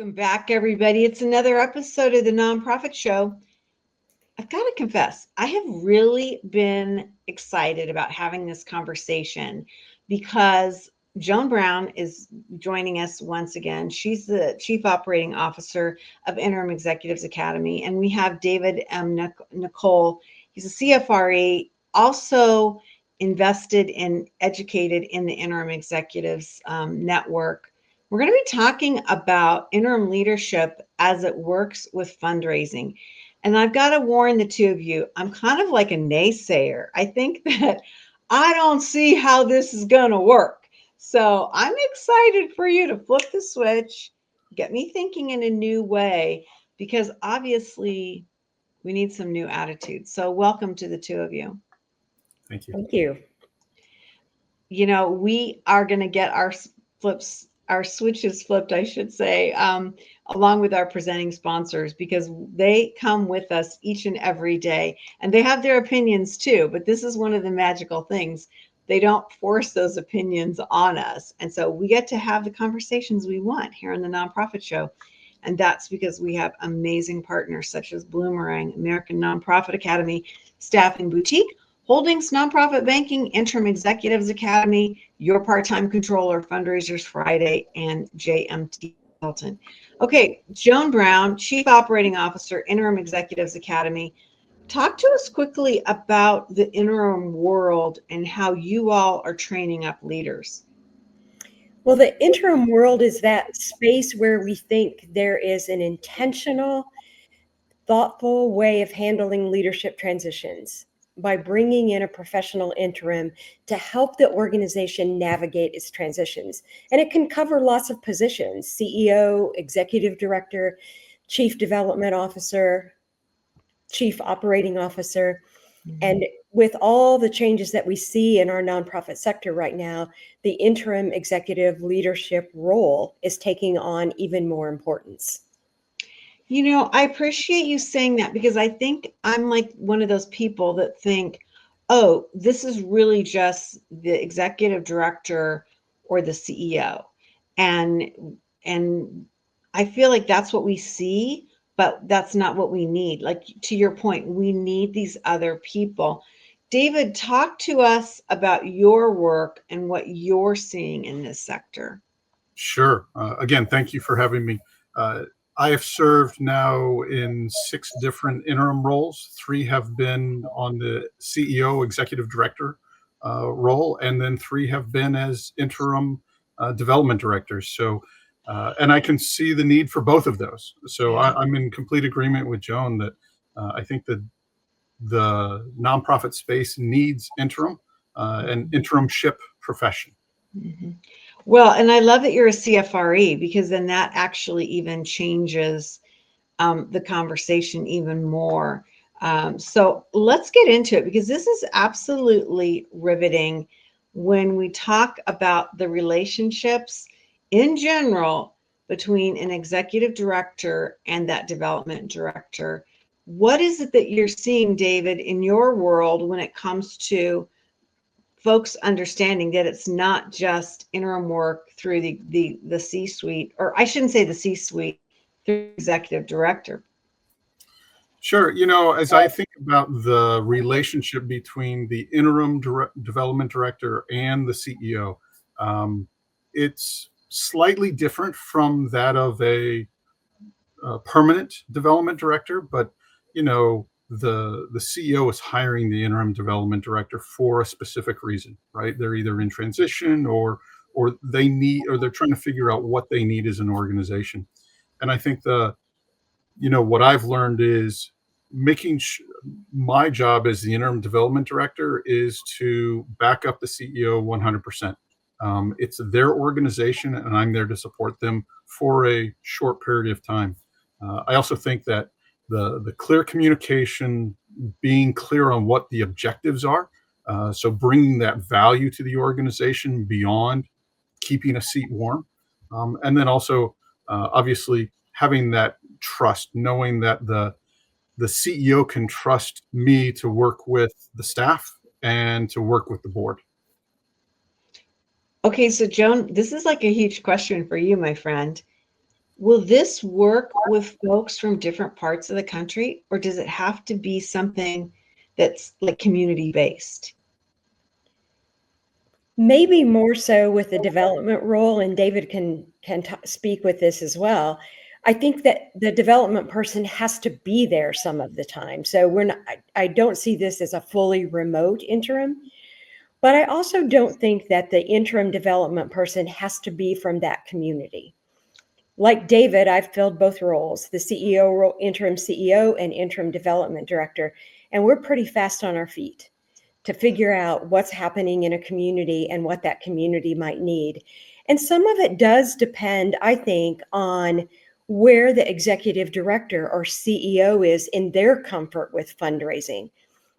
Welcome back, everybody. It's another episode of the Nonprofit Show. I've got to confess, I have really been excited about having this conversation because Joan Brown is joining us once again. She's the Chief Operating Officer of Interim Executives Academy. And we have David Nicole. He's a CFRE, also invested and educated in the Interim Executives Network. We're going to be talking about interim leadership as it works with fundraising. And I've got to warn the two of you, I'm kind of like a naysayer. I think that I don't see how this is going to work. So I'm excited for you to flip the switch, get me thinking in a new way, because obviously we need some new attitudes. So welcome to the two of you. Thank you. Thank you. You know, we are going to get our switches flipped, I should say, along with our presenting sponsors, because they come with us each and every day and they have their opinions too. But this is one of the magical things. They don't force those opinions on us. And so we get to have the conversations we want here on the Nonprofit Show. And that's because we have amazing partners such as Bloomerang, American Nonprofit Academy, Staffing Boutique, Holdings Nonprofit Banking, Interim Executives Academy, Your Part-Time Controller, Fundraisers Friday, and JMT Consultant. Okay, Joan Brown, Chief Operating Officer, Interim Executives Academy. Talk to us quickly about the interim world and how you all are training up leaders. Well, the interim world is that space where we think there is an intentional, thoughtful way of handling leadership transitions by bringing in a professional interim to help the organization navigate its transitions. And it can cover lots of positions: CEO, executive director, chief development officer, chief operating officer. And with all the changes that we see in our nonprofit sector right now, the interim executive leadership role is taking on even more importance. You know, I appreciate you saying that, because I think I'm like one of those people that think, oh, this is really just the executive director or the CEO. And I feel like that's what we see, but that's not what we need. Like, to your point, we need these other people. David, talk to us about your work and what you're seeing in this sector. Sure. Again, thank you for having me. I have served now in 6 different interim roles. 3 have been on the CEO, executive director role, and then 3 have been as interim development directors. So, and I can see the need for both of those. So I'm in complete agreement with Joan that I think that the nonprofit space needs interim and interimship profession. Mm-hmm. Well, and I love that you're a CFRE, because then that actually even changes the conversation even more. So let's get into it, because this is absolutely riveting when we talk about the relationships in general between an executive director and that development director. What is it that you're seeing, David, in your world when it comes to folks understanding that it's not just interim work through the C-suite, or I shouldn't say the C-suite, through executive director? Sure. You know, as I think about the relationship between the interim development director and the CEO, it's slightly different from that of a permanent development director, but you know, the CEO is hiring the interim development director for a specific reason, right? They're either in transition or they need, or they're trying to figure out what they need as an organization. And I think what I've learned is my job as the interim development director is to back up the CEO 100%. It's their organization, and I'm there to support them for a short period of time. I also think that the clear communication, being clear on what the objectives are, so bringing that value to the organization beyond keeping a seat warm, and then also obviously having that trust, knowing that the CEO can trust me to work with the staff and to work with the board. Okay, so Joan, this is like a huge question for you, my friend. Will this work with folks from different parts of the country, or does it have to be something that's like community based? Maybe more so with the development role, and David can speak with this as well. I think that the development person has to be there some of the time. So I don't see this as a fully remote interim, but I also don't think that the interim development person has to be from that community. Like David, I've filled both roles, the CEO role, interim CEO and interim development director, and we're pretty fast on our feet to figure out what's happening in a community and what that community might need. And some of it does depend, I think, on where the executive director or CEO is in their comfort with fundraising.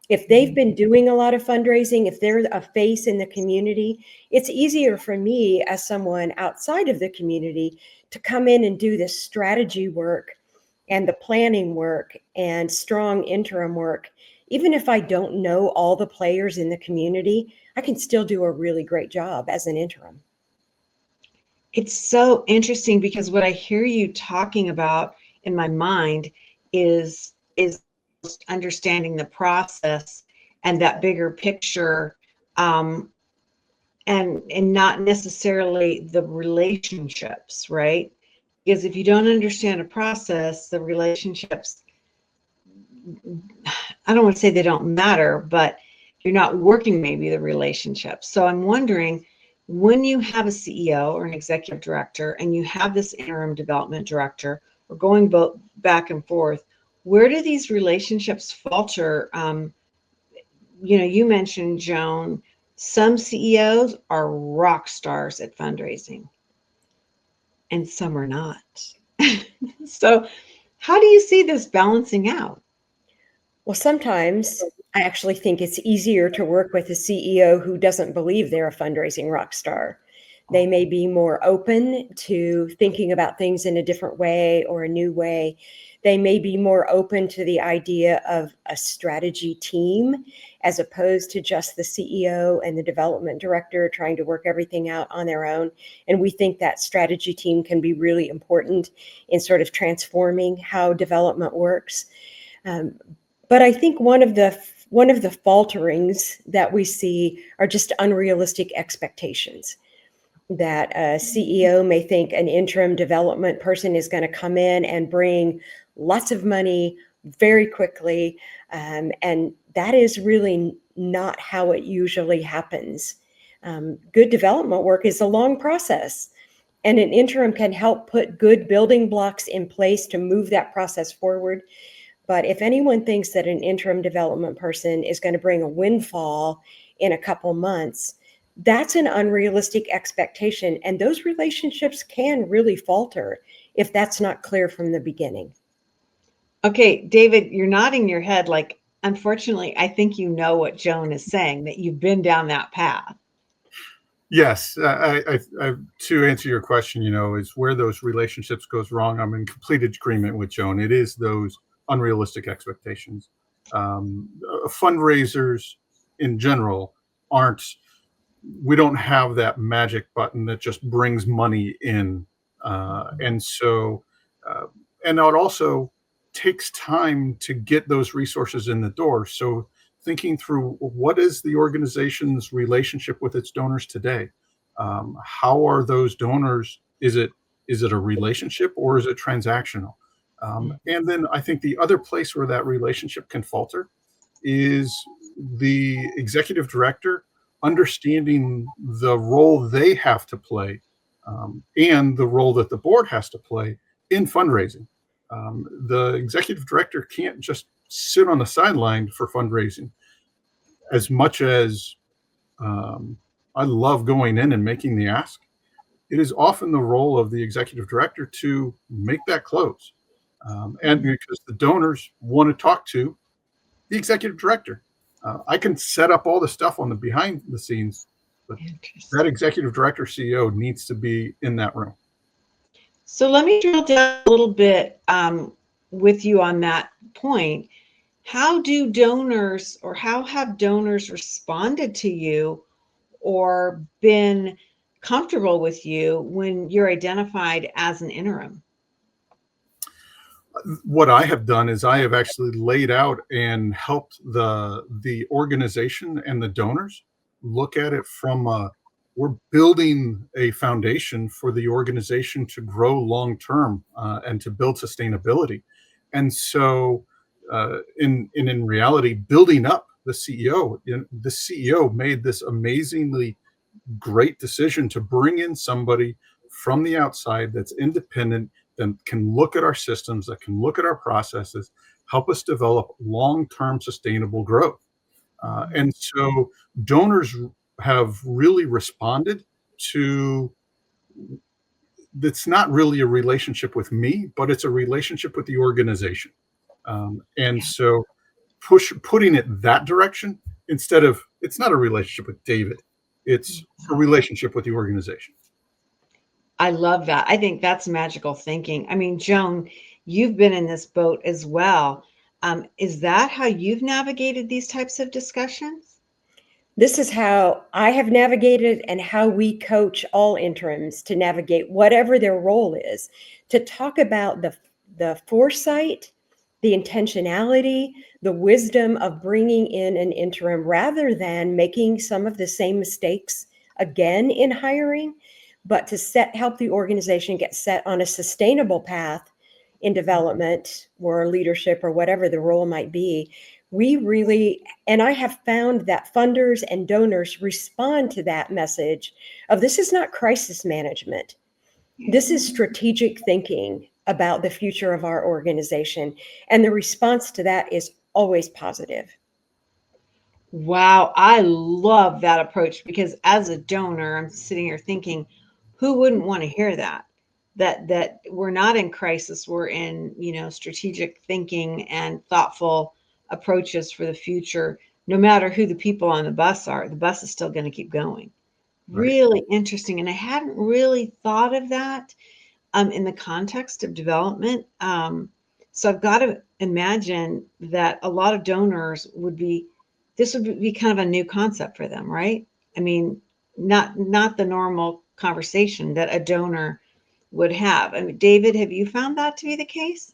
If they've been doing a lot of fundraising, if they're a face in the community, it's easier for me as someone outside of the community to come in and do this strategy work and the planning work and strong interim work. Even if I don't know all the players in the community, I can still do a really great job as an interim. It's so interesting because what I hear you talking about in my mind is understanding the process and that bigger picture, and not necessarily the relationships, right? Because if you don't understand a process, the relationships, I don't want to say they don't matter, but you're not working maybe the relationships. So I'm wondering, when you have a CEO or an executive director and you have this interim development director, or going both back and forth, where do these relationships falter? You mentioned, Joan, some CEOs are rock stars at fundraising and some are not. So how do you see this balancing out? Well, sometimes I actually think it's easier to work with a CEO who doesn't believe they're a fundraising rock star. They may be more open to thinking about things in a different way or a new way. They may be more open to the idea of a strategy team as opposed to just the CEO and the development director trying to work everything out on their own. And we think that strategy team can be really important in sort of transforming how development works. But I think one of the falterings that we see are just unrealistic expectations. That a CEO may think an interim development person is going to come in and bring lots of money very quickly, and that is really not how it usually happens. Good development work is a long process, and an interim can help put good building blocks in place to move that process forward. But if anyone thinks that an interim development person is going to bring a windfall in a couple months, that's an unrealistic expectation. And those relationships can really falter if that's not clear from the beginning. Okay, David, you're nodding your head like, unfortunately, I think you know what Joan is saying, that you've been down that path. Yes, to answer your question, is where those relationships goes wrong. I'm in complete agreement with Joan. It is those unrealistic expectations. Fundraisers in general we don't have that magic button that just brings money in. And it also takes time to get those resources in the door. So thinking through, what is the organization's relationship with its donors today? How are those donors? Is it a relationship or is it transactional? And then I think the other place where that relationship can falter is the executive director understanding the role they have to play, and the role that the board has to play in fundraising. The executive director can't just sit on the sideline for fundraising. As much as I love going in and making the ask, it is often the role of the executive director to make that close. And because the donors want to talk to the executive director. I can set up all the stuff on the behind the scenes, but that executive director CEO needs to be in that room. So let me drill down a little bit with you on that point. How have donors responded to you or been comfortable with you when you're identified as an interim? What I have done is I have actually laid out and helped the organization and the donors look at it from we're building a foundation for the organization to grow long term and to build sustainability. And so, in reality, building up the CEO, the CEO made this amazingly great decision to bring in somebody from the outside that's independent, that can look at our systems, that can look at our processes, help us develop long-term sustainable growth. And so donors have really responded to, it's not really a relationship with me, but it's a relationship with the organization. And so putting it that direction instead of, it's not a relationship with David, it's a relationship with the organization. I love that. I think that's magical thinking. I mean, Joan, you've been in this boat as well. Is that how you've navigated these types of discussions? This is how I have navigated and how we coach all interims to navigate whatever their role is, to talk about the foresight, the intentionality, the wisdom of bringing in an interim rather than making some of the same mistakes again in hiring, but to help the organization get set on a sustainable path in development or leadership or whatever the role might be. We really, and I have found that funders and donors respond to that message of, this is not crisis management. This is strategic thinking about the future of our organization. And the response to that is always positive. Wow, I love that approach because as a donor, I'm sitting here thinking, who wouldn't want to hear that? That we're not in crisis, we're in, strategic thinking and thoughtful approaches for the future. No matter who the people on the bus are, the bus is still going to keep going. Right. Really interesting. And I hadn't really thought of that in the context of development. So I've got to imagine that a lot of donors this would be kind of a new concept for them, right? I mean, not the normal conversation that a donor would have. I mean, David, have you found that to be the case?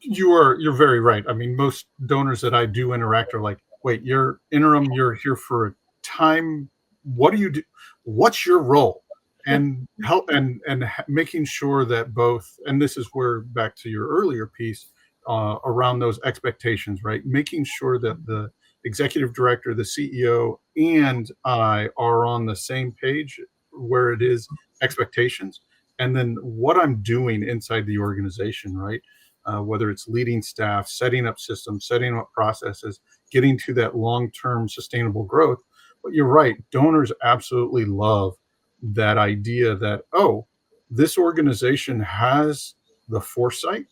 You're very right. I mean, most donors that I do interact are like, wait, you're interim, you're here for a time. What do you do? What's your role? And help and making sure that both, and this is where back to your earlier piece around those expectations, right? Making sure that the executive director, the CEO, and I are on the same page where it is expectations, and then what I'm doing inside the organization, right? Whether it's leading staff, setting up systems, setting up processes, getting to that long-term sustainable growth. But you're right, donors absolutely love that idea that, oh, this organization has the foresight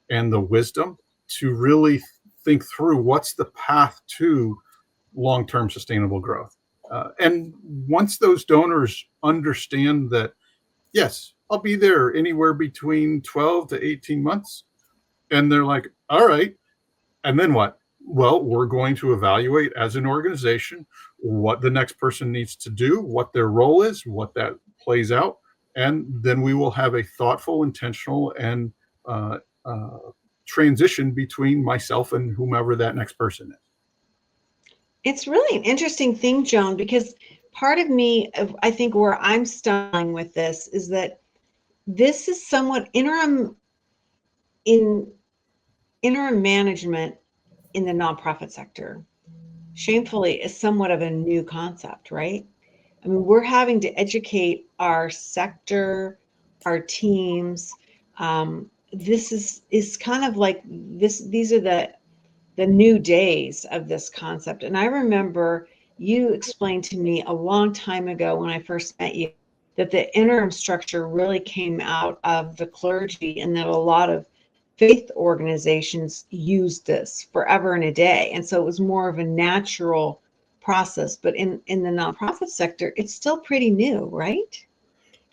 and the wisdom to really think through what's the path to long-term sustainable growth. And once those donors understand that, yes, I'll be there anywhere between 12 to 18 months, and they're like, all right, and then what? Well, we're going to evaluate as an organization what the next person needs to do, what their role is, what that plays out. And then we will have a thoughtful, intentional, and transition between myself and whomever that next person is. It's really an interesting thing, Joan, because part of me, I think where I'm stumbling with this is that this is somewhat interim management in the nonprofit sector, shamefully, is somewhat of a new concept, right? I mean, we're having to educate our sector, our teams. This is kind of like this. These are the new days of this concept. And I remember you explained to me a long time ago when I first met you that the interim structure really came out of the clergy, and that a lot of faith organizations used this forever and a day. And so it was more of a natural process. But in the nonprofit sector, it's still pretty new, right?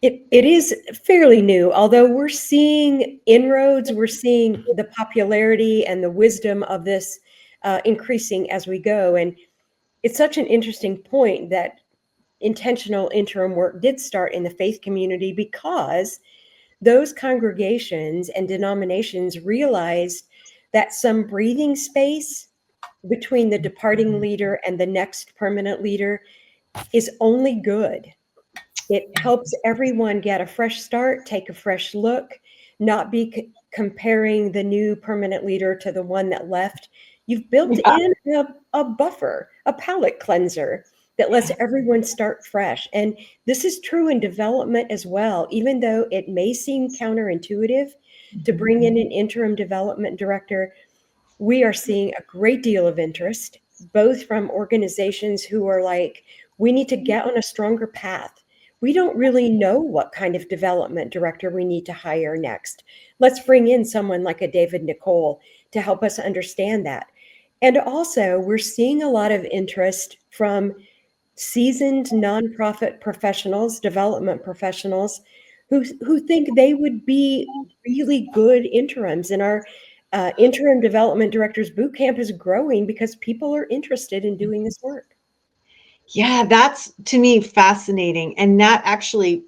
It is fairly new, although we're seeing inroads, we're seeing the popularity and the wisdom of this increasing as we go. And it's such an interesting point that intentional interim work did start in the faith community, because those congregations and denominations realized that some breathing space between the departing leader and the next permanent leader is only good. It helps everyone get a fresh start, take a fresh look, not be comparing the new permanent leader to the one that left. You've built in a buffer, a palate cleanser that lets everyone start fresh. And this is true in development as well, even though it may seem counterintuitive to bring in an interim development director. We are seeing a great deal of interest, both from organizations who are like, we need to get on a stronger path. We don't really know what kind of development director we need to hire next. Let's bring in someone like a David Nicole to help us understand that. And also, we're seeing a lot of interest from seasoned nonprofit professionals, development professionals, who think they would be really good interims. And our interim development directors bootcamp is growing because people are interested in doing this work. Yeah, that's to me fascinating. And that actually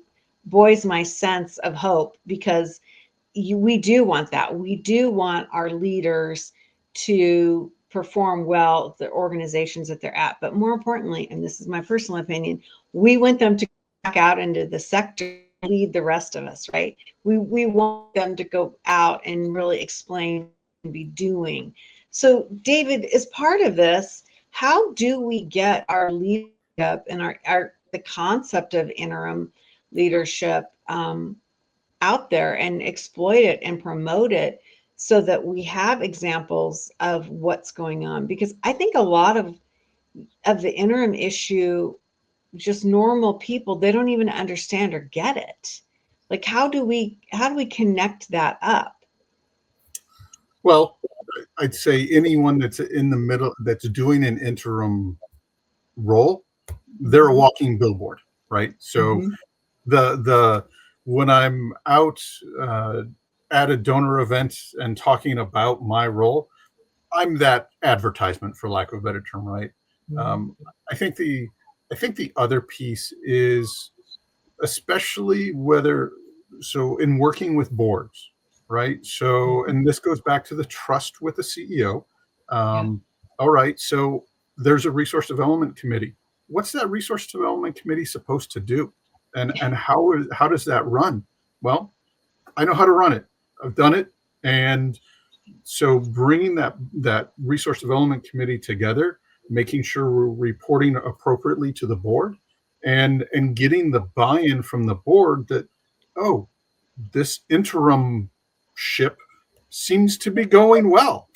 buoys my sense of hope, because we do want that. We do want our leaders to perform well at the organizations that they're at. But more importantly, and this is my personal opinion, we want them to go back out into the sector, lead the rest of us, right? We want them to go out and really explain and be doing. So David, as part of this, how do we get our leadership and the concept of interim leadership out there and exploit it and promote it so that we have examples of what's going on? Because I think a lot of the interim issue, just normal people, they don't even understand or get it. Like, how do we connect that up? Well, I'd say anyone that's in the middle, that's doing an interim role, they're a walking billboard, right? So the when I'm out at a donor event and talking about my role, I'm that advertisement, for lack of a better term, right? I think the other piece is, especially so in working with boards, right? So, and this goes back to the trust with the CEO. All right, so there's a resource development committee. What's that resource development committee supposed to do? And how does that run? Well, I know how to run it. I've done it. And so bringing that resource development committee together, making sure we're reporting appropriately to the board, and getting the buy-in from the board that, oh, this interim ship seems to be going well.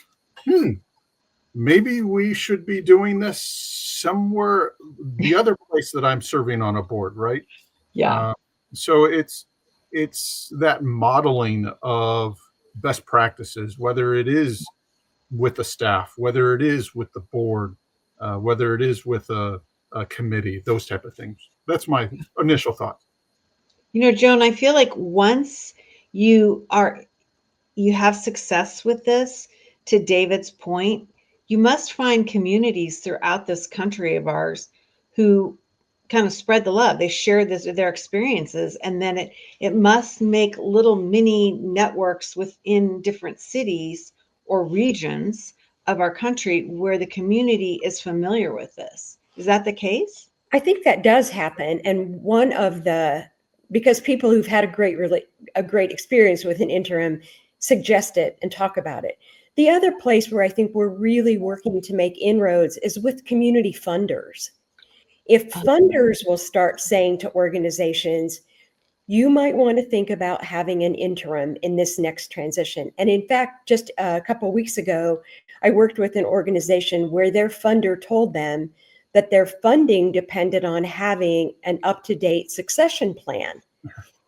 Maybe we should be doing this somewhere, the other place that I'm serving on a board, right? So it's that modeling of best practices, whether it is with the staff, whether it is with the board, whether it is with a committee, those type of things. That's my initial thought. Joan, I feel like once you have success with this, to David's point, you must find communities throughout this country of ours who kind of spread the love. They share their experiences, and then it must make little mini networks within different cities or regions of our country where the community is familiar with this. Is that the case? I think that does happen. And because people who've had a great experience with an interim suggest it and talk about it. The other place where I think we're really working to make inroads is with community funders. If funders will start saying to organizations, you might want to think about having an interim in this next transition. And in fact, just a couple of weeks ago, I worked with an organization where their funder told them that their funding depended on having an up-to-date succession plan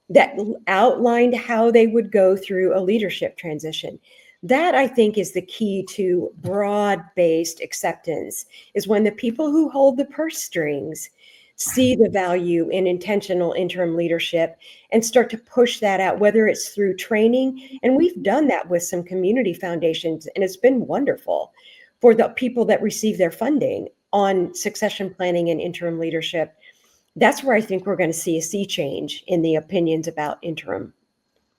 that outlined how they would go through a leadership transition. That, I think, is the key to broad-based acceptance, is when the people who hold the purse strings see the value in intentional interim leadership and start to push that out, whether it's through training. And we've done that with some community foundations, and it's been wonderful for the people that receive their funding on succession planning and interim leadership. That's where I think we're going to see a sea change in the opinions about interim.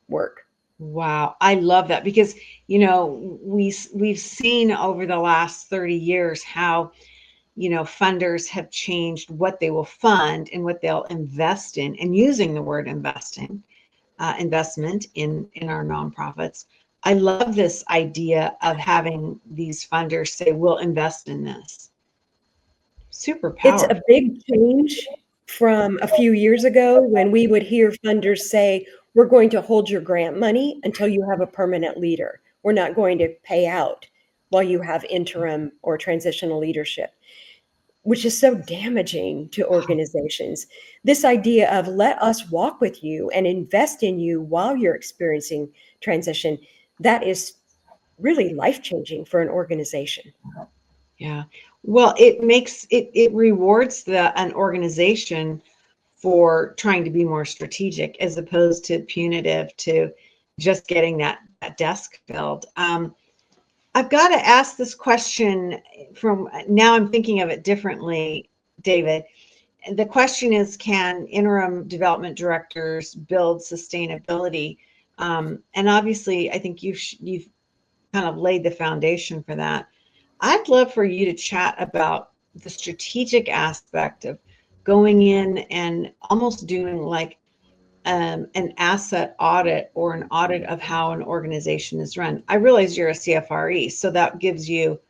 work. Wow, I love that because we've seen over the last 30 years how funders have changed what they will fund and what they'll invest in, and using the word investment in our nonprofits. I love this idea of having these funders say, we'll invest in this. Super It's powerful. a big change from a few years ago when we would hear funders say, we're going to hold your grant money until you have a permanent leader. We're not going to pay out while you have interim or transitional leadership, which is so damaging to organizations. This idea of let us walk with you and invest in you while you're experiencing transition, that is really life-changing for an organization. Yeah. Well, it rewards an organization for trying to be more strategic as opposed to punitive to just getting that desk filled. I've got to ask this question from now. I'm thinking of it differently, David. The question is, can interim development directors build sustainability? And obviously, I think you've kind of laid the foundation for that. I'd love for you to chat about the strategic aspect of going in and almost doing like an asset audit or an audit of how an organization is run. I realize you're a CFRE, so that gives you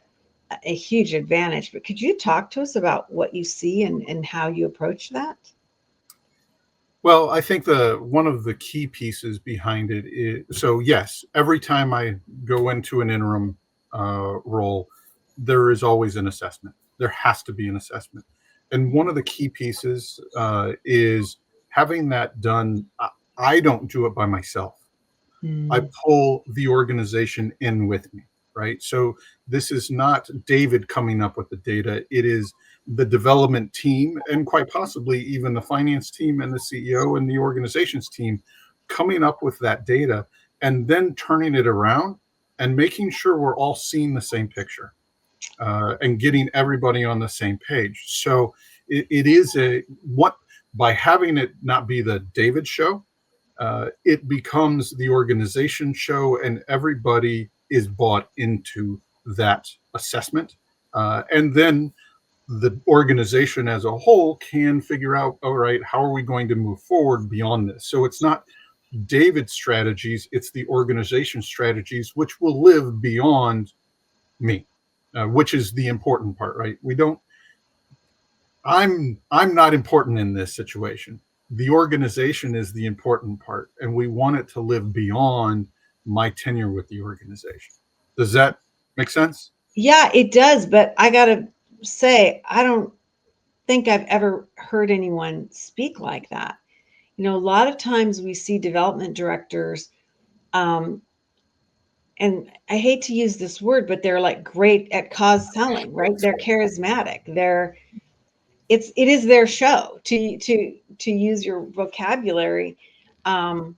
a huge advantage, but could you talk to us about what you see and how you approach that? Well, I think one of the key pieces behind it is, so yes, every time I go into an interim role, there is always an assessment. There has to be an assessment. And one of the key pieces is having that done. I don't do it by myself. I pull the organization in with me, right? So this is not David coming up with the data. It is the development team, and quite possibly even the finance team and the CEO and the organizations team coming up with that data and then turning it around and making sure we're all seeing the same picture and getting everybody on the same page. So it is by having it not be the David show, it becomes the organization show, and everybody is bought into that assessment. And then the organization as a whole can figure out, all right, how are we going to move forward beyond this? So it's not David's strategies, it's the organization strategies, which will live beyond me, which is the important part, right? I'm not important in this situation. The organization is the important part, and we want it to live beyond my tenure with the organization. Does that make sense? Yeah, it does. But I got to say, I don't think I've ever heard anyone speak like that. A lot of times we see development directors, and I hate to use this word, but they're like great at cause selling, right? They're charismatic. It is their show, to use your vocabulary. And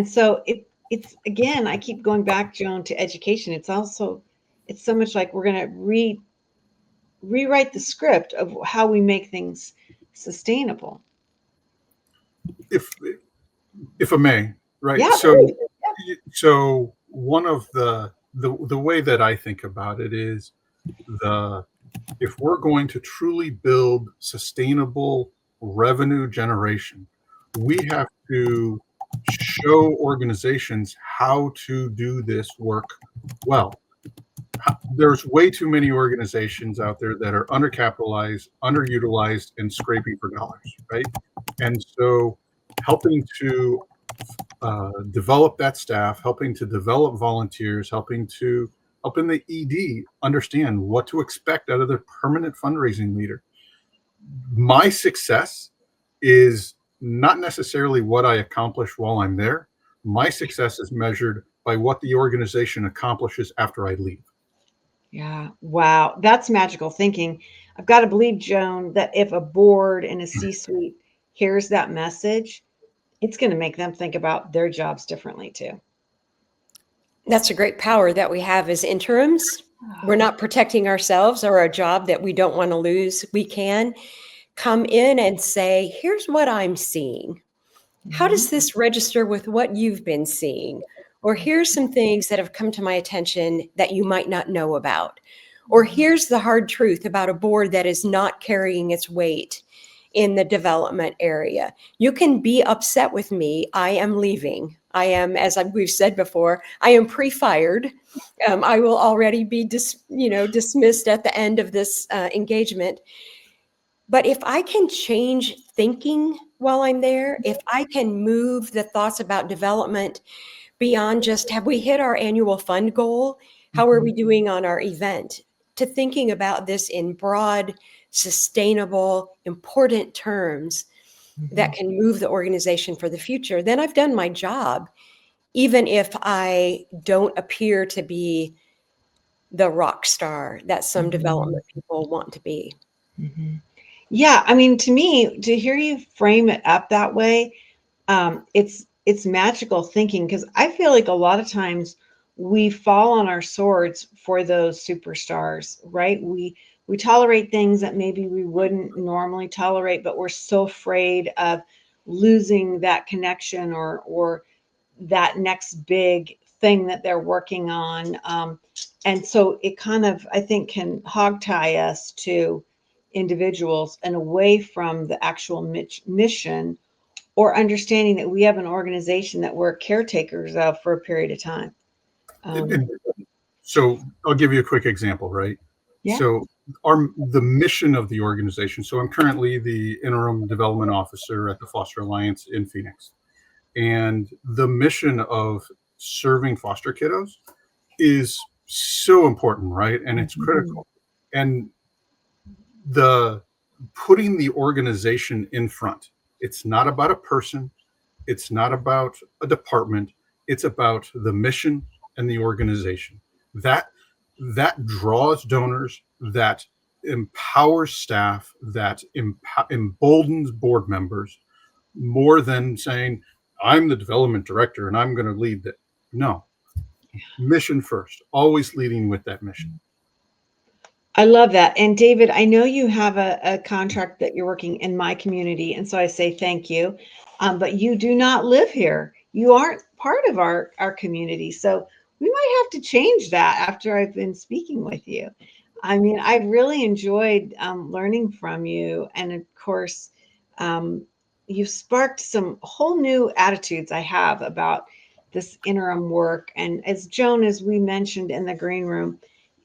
so it's again, I keep going back, Joan, to education. It's so much like we're going to rewrite the script of how we make things sustainable. If I may, right? Yeah. So one of the way that I think about it is if we're going to truly build sustainable revenue generation, we have to show organizations how to do this work well. There's way too many organizations out there that are undercapitalized, underutilized, and scraping for dollars, right? And so helping to develop that staff, helping to develop volunteers, helping the ED understand what to expect out of the permanent fundraising leader. My success is not necessarily what I accomplish while I'm there. My success is measured by what the organization accomplishes after I leave. Yeah. Wow. That's magical thinking. I've got to believe, Joan, that if a board and a C-suite hears that message, it's going to make them think about their jobs differently too. That's a great power that we have as interims. We're not protecting ourselves or a job that we don't want to lose. We can come in and say, here's what I'm seeing. How does this register with what you've been seeing? Or here's some things that have come to my attention that you might not know about. Or here's the hard truth about a board that is not carrying its weight in the development area. You can be upset with me. I am leaving. I am, as we've said before, I am pre-fired. I will already be dismissed at the end of this engagement. But if I can change thinking while I'm there, if I can move the thoughts about development beyond just, have we hit our annual fund goal? How are we doing on our event? To thinking about this in broad, sustainable, important terms that can move the organization for the future, then I've done my job, even if I don't appear to be the rock star that some development people want to be. Yeah, I mean, to me, to hear you frame it up that way, it's magical thinking, because I feel like a lot of times we fall on our swords for those superstars, right? We tolerate things that maybe we wouldn't normally tolerate, but we're so afraid of losing that connection or that next big thing that they're working on. And so it kind of, I think, can hogtie us to individuals and away from the actual mission, or understanding that we have an organization that we're caretakers of for a period of time. So I'll give you a quick example, right? Yeah. So the mission of the organization. So I'm currently the interim development officer at the Foster Alliance in Phoenix. And the mission of serving foster kiddos is so important, right? And it's critical. And the putting the organization in front. It's not about a person. It's not about a department. It's about the mission and the organization. That draws donors, that empowers staff, that emboldens board members, more than saying, I'm the development director and I'm going to lead that. No, mission first, always leading with that mission. I love that. And David, I know you have a contract that you're working in my community, and so I say thank you. But you do not live here. You aren't part of our community. So we might have to change that after I've been speaking with you. I mean, I really enjoyed learning from you. And of course, you've sparked some whole new attitudes I have about this interim work. And as Joan, as we mentioned in the green room,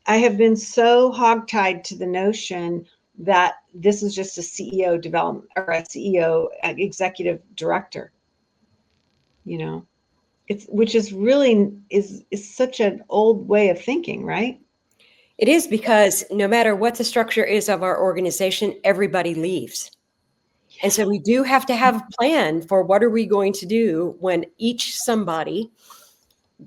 I have been so hogtied to the notion that this is just a CEO development or a CEO executive director, which is really is such an old way of thinking, right? It is, because no matter what the structure is of our organization, everybody leaves. And so we do have to have a plan for what are we going to do when each somebody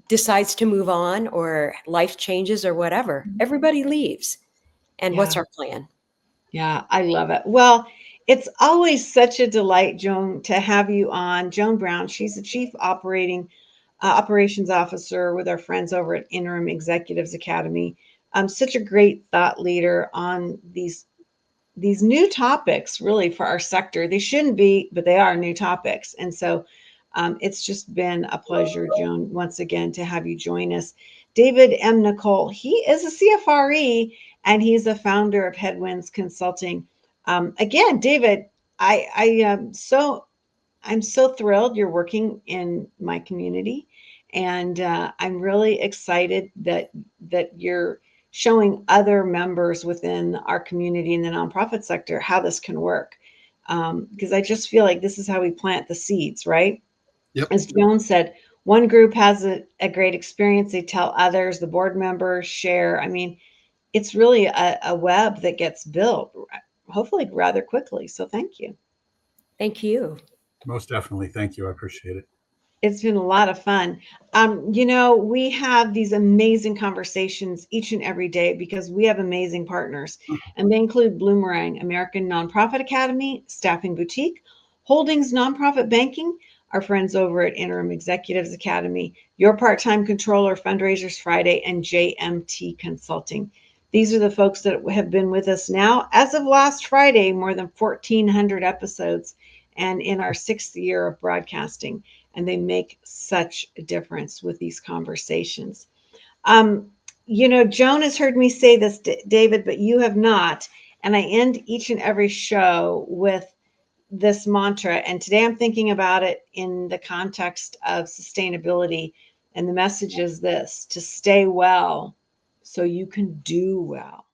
decides to move on or life changes or whatever. Everybody leaves. And what's our plan? Yeah, I love it. Well, it's always such a delight, Joan, to have you on. Joan Brown, she's the Chief Operations Officer with our friends over at Interim Executives Academy. Such a great thought leader on these new topics, really, for our sector. They shouldn't be, but they are new topics. And so it's just been a pleasure, Joan, once again, to have you join us. David M. Nicole, he is a CFRE, and he's the founder of Headwinds Consulting. Again, David, I'm so thrilled you're working in my community, and I'm really excited that you're showing other members within our community in the nonprofit sector how this can work. Because I just feel like this is how we plant the seeds, right? Yep. As Joan said, one group has a great experience, they tell others, the board members share. I mean, it's really a web that gets built, hopefully rather quickly. So thank you. Thank you. Most definitely. Thank you. I appreciate it. It's been a lot of fun. We have these amazing conversations each and every day because we have amazing partners, and they include Bloomerang, American Nonprofit Academy, Staffing Boutique, Holdings Nonprofit Banking, our friends over at Interim Executives Academy, Your Part-Time Controller, Fundraisers Friday, and JMT Consulting. These are the folks that have been with us now, as of last Friday, more than 1,400 episodes. and in our 6th year of broadcasting, and they make such a difference with these conversations. Joan has heard me say this, David, but you have not. And I end each and every show with this mantra. And today I'm thinking about it in the context of sustainability. And the message is this: to stay well so you can do well.